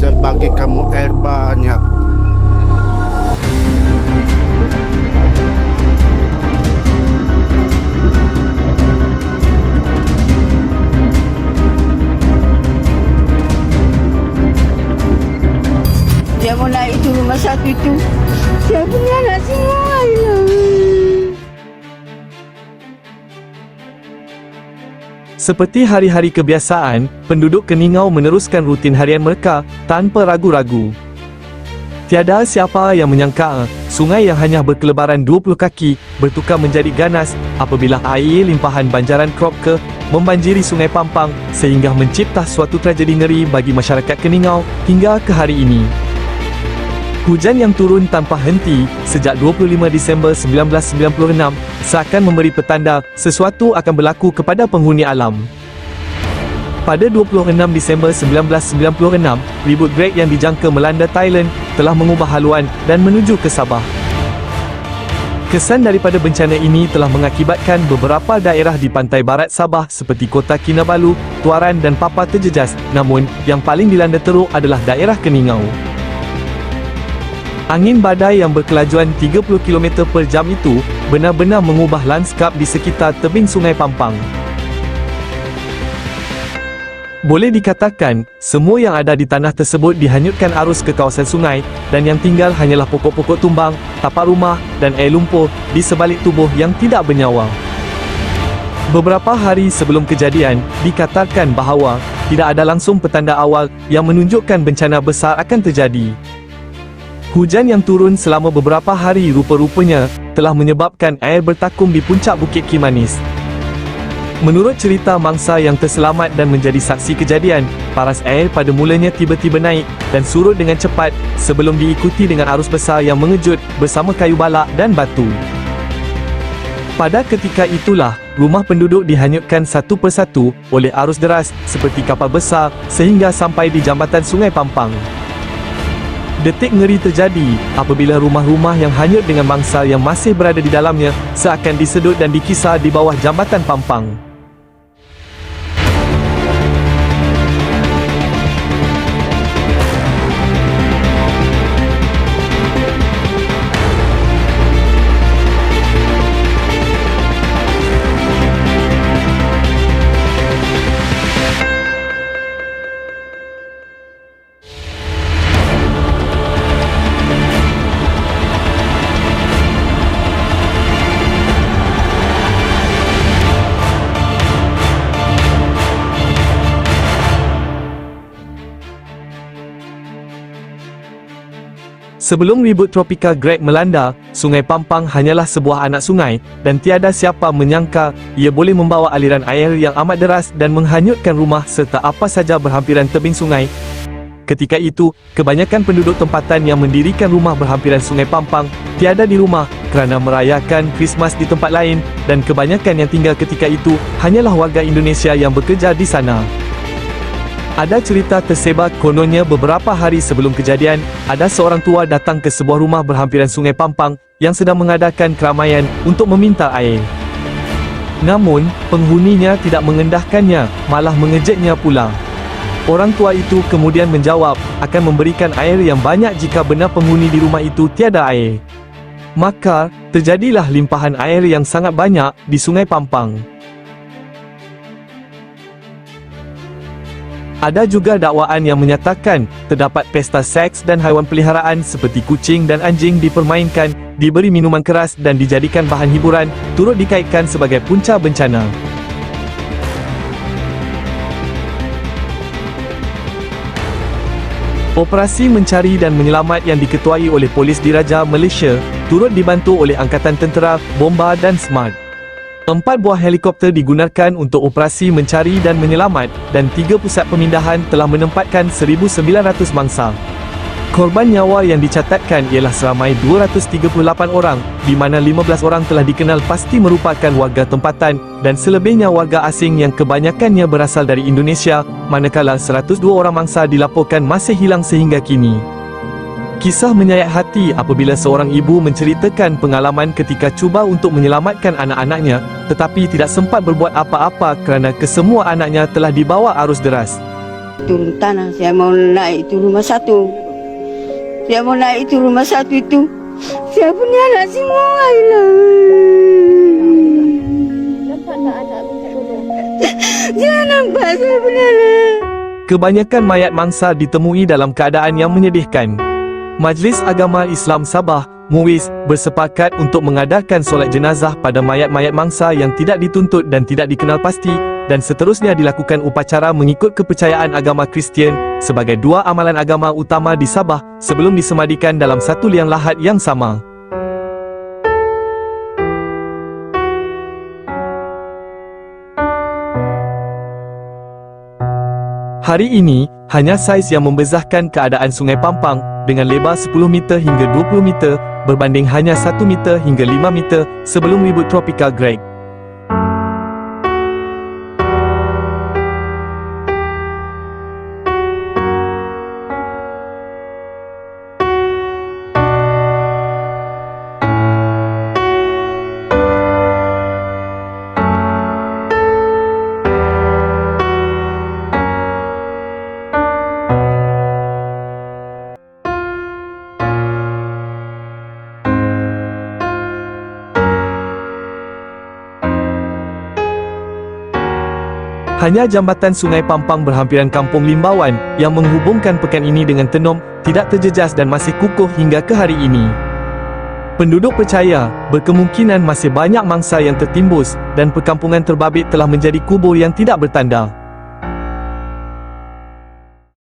saya bagi kamu air banyak. Dia mau naik itu rumah satu itu. Saya punya anak semua. Seperti hari-hari kebiasaan, penduduk Keningau meneruskan rutin harian mereka tanpa ragu-ragu. Tiada siapa yang menyangka sungai yang hanya berkelebaran 20 kaki bertukar menjadi ganas apabila air limpahan banjaran Kropke membanjiri Sungai Pampang sehingga mencipta suatu tragedi ngeri bagi masyarakat Keningau hingga ke hari ini. Hujan yang turun tanpa henti sejak 25 Disember 1996 seakan memberi petanda sesuatu akan berlaku kepada penghuni alam. Pada 26 Disember 1996, ribut Greg yang dijangka melanda Thailand telah mengubah haluan dan menuju ke Sabah. Kesan daripada bencana ini telah mengakibatkan beberapa daerah di pantai barat Sabah seperti Kota Kinabalu, Tuaran dan Papa terjejas, namun yang paling dilanda teruk adalah daerah Keningau. Angin badai yang berkelajuan 30 km per jam itu benar-benar mengubah lanskap di sekitar tebing Sungai Pampang. Boleh dikatakan, semua yang ada di tanah tersebut dihanyutkan arus ke kawasan sungai, dan yang tinggal hanyalah pokok-pokok tumbang, tapak rumah, dan air lumpur di sebalik tubuh yang tidak bernyawa. Beberapa hari sebelum kejadian, dikatakan bahawa tidak ada langsung petanda awal yang menunjukkan bencana besar akan terjadi. Hujan yang turun selama beberapa hari rupa-rupanya telah menyebabkan air bertakum di puncak Bukit Kimanis. Menurut cerita mangsa yang terselamat dan menjadi saksi kejadian, paras air pada mulanya tiba-tiba naik dan surut dengan cepat sebelum diikuti dengan arus besar yang mengejut bersama kayu balak dan batu. Pada ketika itulah, rumah penduduk dihanyutkan satu persatu oleh arus deras seperti kapal besar sehingga sampai di jambatan Sungai Pampang. Detik ngeri terjadi apabila rumah-rumah yang hanyut dengan mangsa yang masih berada di dalamnya seakan disedut dan dikisar di bawah jambatan Pampang. Sebelum ribut tropika Greg melanda, Sungai Pampang hanyalah sebuah anak sungai, dan tiada siapa menyangka ia boleh membawa aliran air yang amat deras dan menghanyutkan rumah serta apa saja berhampiran tebing sungai. Ketika itu, kebanyakan penduduk tempatan yang mendirikan rumah berhampiran Sungai Pampang tiada di rumah kerana merayakan Krismas di tempat lain, dan kebanyakan yang tinggal ketika itu hanyalah warga Indonesia yang bekerja di sana. Ada cerita tersebar kononnya beberapa hari sebelum kejadian, ada seorang tua datang ke sebuah rumah berhampiran Sungai Pampang yang sedang mengadakan keramaian untuk meminta air. Namun, penghuninya tidak mengendahkannya, malah mengejeknya pula. Orang tua itu kemudian menjawab, akan memberikan air yang banyak jika benar penghuni di rumah itu tiada air. Maka, terjadilah limpahan air yang sangat banyak di Sungai Pampang. Ada juga dakwaan yang menyatakan terdapat pesta seks dan haiwan peliharaan seperti kucing dan anjing dipermainkan, diberi minuman keras dan dijadikan bahan hiburan, turut dikaitkan sebagai punca bencana. Operasi mencari dan menyelamat yang diketuai oleh Polis Diraja Malaysia turut dibantu oleh Angkatan Tentera, Bomba dan Smart. 4 buah helikopter digunakan untuk operasi mencari dan menyelamat, dan 3 pusat pemindahan telah menempatkan 1,900 mangsa. Korban nyawa yang dicatatkan ialah seramai 238 orang, di mana 15 orang telah dikenal pasti merupakan warga tempatan, dan selebihnya warga asing yang kebanyakannya berasal dari Indonesia, manakala 102 orang mangsa dilaporkan masih hilang sehingga kini. Kisah menyayat hati apabila seorang ibu menceritakan pengalaman ketika cuba untuk menyelamatkan anak-anaknya, tetapi tidak sempat berbuat apa-apa kerana kesemua anaknya telah dibawa arus deras. turun tanah. Saya mau naik itu rumah satu. Saya mau naik itu rumah satu itu. Saya punya anak semua. Jangan nampak saya punya anak. Kebanyakan mayat mangsa ditemui dalam keadaan yang menyedihkan. Majlis Agama Islam Sabah, MUIS, bersepakat untuk mengadakan solat jenazah pada mayat-mayat mangsa yang tidak dituntut dan tidak dikenal pasti, dan seterusnya dilakukan upacara mengikut kepercayaan agama Kristian sebagai dua amalan agama utama di Sabah sebelum disemadikan dalam satu liang lahat yang sama. Hari ini, hanya saiz yang membezahkan keadaan Sungai Pampang dengan lebar 10 meter hingga 20 meter berbanding hanya 1 meter hingga 5 meter sebelum ribut tropika Greg. Hanya jambatan Sungai Pampang berhampiran Kampung Limbawan yang menghubungkan pekan ini dengan Tenom tidak terjejas dan masih kukuh hingga ke hari ini. Penduduk percaya berkemungkinan masih banyak mangsa yang tertimbus dan perkampungan terbabit telah menjadi kubur yang tidak bertanda.